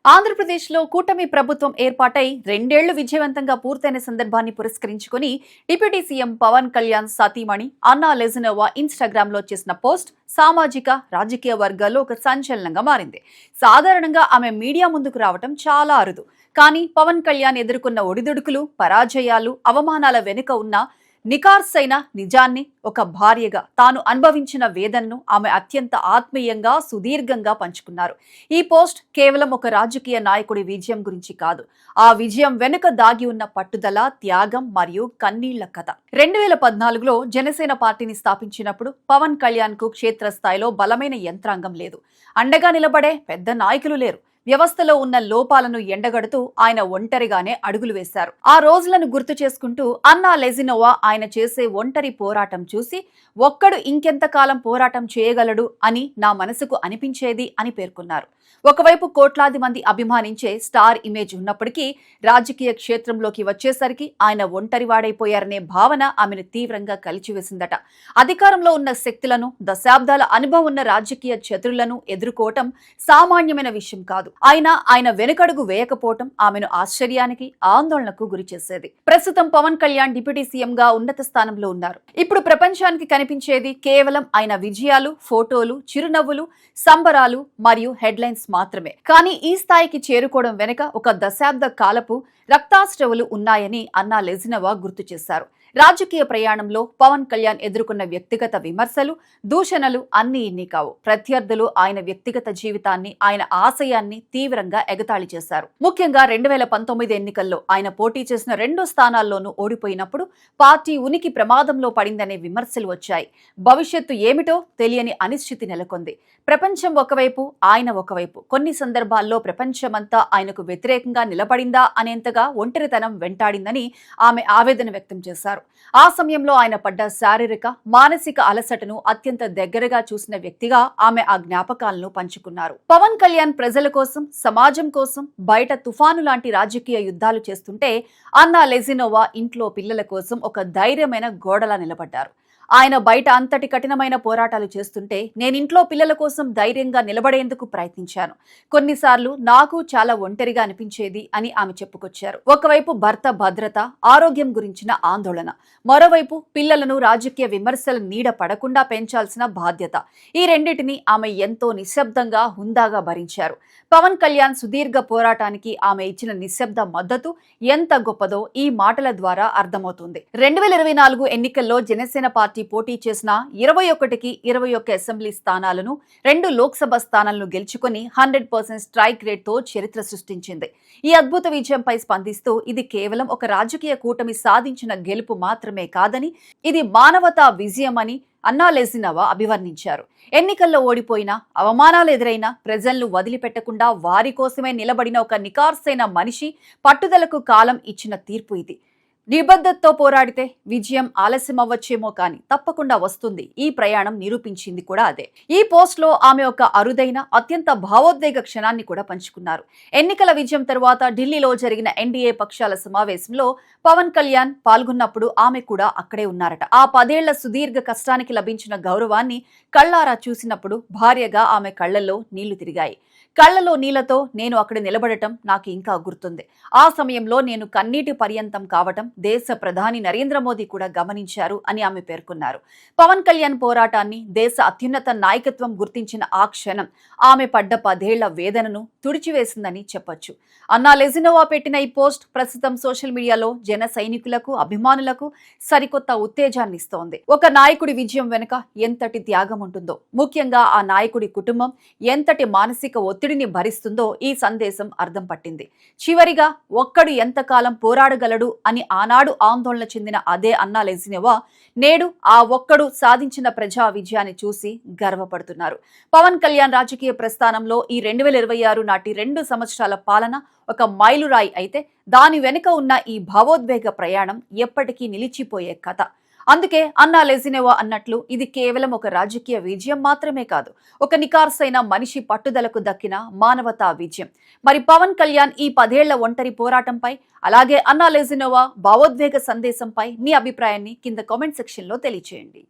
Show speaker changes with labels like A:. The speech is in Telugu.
A: ఆంధ్రప్రదేశ్లో కూటమి ప్రభుత్వం ఏర్పాటై రెండేళ్లు విజయవంతంగా పూర్తయిన సందర్భాన్ని పురస్కరించుకుని డిప్యూటీ సీఎం పవన్ కళ్యాణ్ సతీమణి అన్నా లెజినోవా ఇన్స్టాగ్రామ్ లో చేసిన పోస్ట్ సామాజిక రాజకీయ వర్గాల్లో ఒక సంచలనంగా మారింది. సాధారణంగా ఆమె మీడియా ముందుకు రావటం చాలా అరుదు. కానీ పవన్ కళ్యాణ్ ఎదుర్కొన్న ఒడిదుడుకులు, పరాజయాలు, అవమానాల వెనుక ఉన్న నికార్సైన నిజాన్ని, ఒక భార్యగా తాను అనుభవించిన వేదనను ఆమె అత్యంత ఆత్మీయంగా సుదీర్ఘంగా పంచుకున్నారు. ఈ పోస్ట్ కేవలం ఒక రాజకీయ నాయకుడి విజయం గురించి కాదు, ఆ విజయం వెనుక దాగి ఉన్న పట్టుదల, త్యాగం మరియు కన్నీళ్ల కథ. 2014లో జనసేన పార్టీని స్థాపించినప్పుడు పవన్ కళ్యాణ్ కు క్షేత్రస్థాయిలో బలమైన యంత్రాంగం లేదు, అండగా నిలబడే పెద్ద నాయకులు లేరు. వ్యవస్థలో ఉన్న లోపాలను ఎండగడుతూ ఆయన ఒంటరిగానే అడుగులు వేశారు. ఆ రోజులను గుర్తు చేసుకుంటూ అన్నా లెజినోవా ఆయన చేసే ఒంటరి పోరాటం చూసి ఒక్కడు ఇంకెంతకాలం పోరాటం చేయగలడు అని నా మనసుకు అనిపించేది అని పేర్కొన్నారు. ఒకవైపు కోట్లాది మంది అభిమానించే స్టార్ ఇమేజ్ ఉన్నప్పటికీ రాజకీయ క్షేత్రంలోకి వచ్చేసరికి ఆయన ఒంటరివాడైపోయారనే భావన ఆమెను తీవ్రంగా కలిచివేసిందట. అధికారంలో ఉన్న శక్తులను, దశాబ్దాల అనుభవం ఉన్న రాజకీయ చతురులను ఎదుర్కోవటం సామాన్యమైన విషయం కాదు. ఆయన వెనుకడుగు వేయకపోవటం ఆమెను ఆశ్చర్యానికి, ఆందోళనకు గురి చేసేది. ప్రస్తుతం పవన్ కళ్యాణ్ డిప్యూటీ సీఎం గా ఉన్నత స్థానంలో ఉన్నారు. ఇప్పుడు ప్రపంచానికి కనిపించేది కేవలం ఆయన విజయాలు, ఫోటోలు, చిరునవ్వులు, సంబరాలు మరియు హెడ్లైన్స్ మాత్రమే. కానీ ఈ స్థాయికి చేరుకోవడం వెనుక ఒక దశాబ్ద కాలపు రక్తాశ్రవులు ఉన్నాయని అన్నా లెజినోవా గుర్తు చేశారు. రాజకీయ ప్రయాణంలో పవన్ కళ్యాణ్ ఎదుర్కొన్న వ్యక్తిగత విమర్శలు, దూషణలు అన్నీ ఇన్ని కావు. ప్రత్యర్థులు ఆయన వ్యక్తిగత జీవితాన్ని, ఆయన ఆశయాన్ని తీవ్రంగా ఎగతాళి చేశారు. ముఖ్యంగా 2019 ఎన్నికల్లో ఆయన పోటీ చేసిన 2 స్థానాల్లోనూ ఓడిపోయినప్పుడు పార్టీ ఉనికి ప్రమాదంలో పడిందనే విమర్శలు వచ్చాయి. భవిష్యత్తు ఏమిటో తెలియని అనిశ్చితి నెలకొంది. ప్రపంచం ఒకవైపు, ఆయన ఒకవైపు. కొన్ని సందర్భాల్లో ప్రపంచమంతా ఆయనకు వ్యతిరేకంగా నిలబడిందా అనేంతగా ఒంటరితనం వెంటాడిందని ఆమె ఆవేదన వ్యక్తం చేశారు. ఆ సమయంలో ఆయన పడ్డ శారీరక, మానసిక అలసటను అత్యంత దగ్గరగా చూసిన వ్యక్తిగా ఆమె ఆ జ్ఞాపకాలను పంచుకున్నారు. పవన్ కళ్యాణ్ ప్రజల కోసం, సమాజం కోసం బయట తుఫాను లాంటి రాజకీయ యుద్ధాలు చేస్తుంటే అన్నా లెజినోవా ఇంట్లో పిల్లల కోసం ఒక ధైర్యమైన గోడలా నిలబడ్డారు. ఆయన బయట అంతటి కఠినమైన పోరాటాలు చేస్తుంటే నేనింట్లో పిల్లల కోసం ధైర్యంగా నిలబడేందుకు ప్రయత్నించాను. కొన్నిసార్లు నాకు చాలా ఒంటరిగా అనిపించేది అని ఆమె చెప్పుకొచ్చారు. ఒకవైపు భర్త భద్రత, ఆరోగ్యం గురించిన ఆందోళన, మరోవైపు పిల్లలను రాజకీయ విమర్శల నీడ పడకుండా పెంచాల్సిన బాధ్యత. ఈ రెండింటినీ ఆమె ఎంతో నిశ్శబ్దంగా, హుందాగా భరించారు. పవన్ కళ్యాణ్ సుదీర్ఘ పోరాటానికి ఆమె ఇచ్చిన నిశ్శబ్ద మద్దతు ఎంత గొప్పదో ఈ మాటల ద్వారా అర్థమవుతుంది. 2024 ఎన్నికల్లో జనసేన పార్టీ పోటీ చేసిన 21కి 21 అసెంబ్లీ స్థానాలను, 2 లోక్సభ స్థానాలను గెలుచుకుని 100% స్ట్రైక్ రేట్ తో చరిత్ర సృష్టించింది. ఈ అద్భుత విజయంపై స్పందిస్తూ ఇది కేవలం ఒక రాజకీయ కూటమి సాధించిన గెలుపు మాత్రమే కాదని, ఇది మానవతా విజయమని అన్నా లెజినోవా అభివర్ణించారు. ఎన్నికల్లో ఓడిపోయినా, అవమానాలు ఎదురైనా ప్రజలను వదిలిపెట్టకుండా వారి కోసమే నిలబడిన ఒక నికార్సైన మనిషి పట్టుదలకు కాలం ఇచ్చిన తీర్పు ఇది. నిబద్ధతతో పోరాడితే విజయం ఆలస్యం అవ్వచ్చేమో కానీ తప్పకుండా వస్తుంది. ఈ ప్రయాణం నిరూపించింది కూడా అదే. ఈ పోస్ట్ లో ఆమె ఒక అరుదైన, అత్యంత భావోద్వేగ క్షణాన్ని కూడా పంచుకున్నారు. ఎన్నికల విజయం తరువాత ఢిల్లీలో జరిగిన ఎన్డీఏ పక్షాల సమావేశంలో పవన్ కళ్యాణ్ పాల్గొన్నప్పుడు ఆమె కూడా అక్కడే ఉన్నారట. ఆ 10 ఏళ్ల సుదీర్ఘ కష్టానికి లభించిన గౌరవాన్ని కళ్లారా చూసినప్పుడు భార్యగా ఆమె కళ్లలో నీళ్లు తిరిగాయి. కళ్లలో నీళ్లతో నేను అక్కడ నిలబడటం నాకు ఇంకా గుర్తుంది. ఆ సమయంలో నేను కన్నీటి పర్యంతం కావటం దేశ ప్రధాని నరేంద్ర మోదీ కూడా గమనించారు అని ఆమె పేర్కొన్నారు. పవన్ కళ్యాణ్ పోరాటాన్ని దేశ అత్యున్నత నాయకత్వం గుర్తించిన ఆ క్షణం ఆమె పడ్డ 10 ఏళ్ల వేదనను తుడిచివేసిందని చెప్పొచ్చు. అన్నా లెజినోవా పెట్టిన ఈ పోస్ట్ ప్రస్తుతం సోషల్ మీడియాలో జన సైనికులకు, అభిమానులకు సరికొత్త ఉత్తేజాన్ని ఇస్తోంది. ఒక నాయకుడి విజయం వెనుక ఎంతటి త్యాగం ఉంటుందో, ముఖ్యంగా ఆ నాయకుడి కుటుంబం ఎంతటి మానసిక ఒత్తిడిని భరిస్తుందో ఈ సందేశం అర్థం పట్టింది. చివరిగా ఒక్కడు ఎంతకాలం పోరాడగలడు అని ఆనాడు ఆందోళన చెందిన అదే అన్నా లెజినోవా నేడు ఆ ఒక్కడు సాధించిన ప్రజా విజయాన్ని చూసి గర్వపడుతున్నారు. పవన్ కళ్యాణ్ రాజకీయ ప్రస్థానంలో ఈ 2026 నాటి 2 సంవత్సరాల పాలన ఒక మైలురాయి అయితే దాని వెనుక ఉన్న ఈ భావోద్వేగ ప్రయాణం ఎప్పటికీ నిలిచిపోయే కథ. అందుకే అన్నా లెజినోవా అన్నట్లు ఇది కేవలం ఒక రాజకీయ విజయం మాత్రమే కాదు, ఒక నికార్సైన మనిషి పట్టుదలకు దక్కిన మానవతా విజయం. మరి పవన్ కళ్యాణ్ ఈ 10 ఏళ్ల ఒంటరి పోరాటంపై, అలాగే అన్నా లెజినోవా భావోద్వేగ సందేశంపై మీ అభిప్రాయాన్ని కింద కామెంట్ సెక్షన్ లో తెలియజేయండి.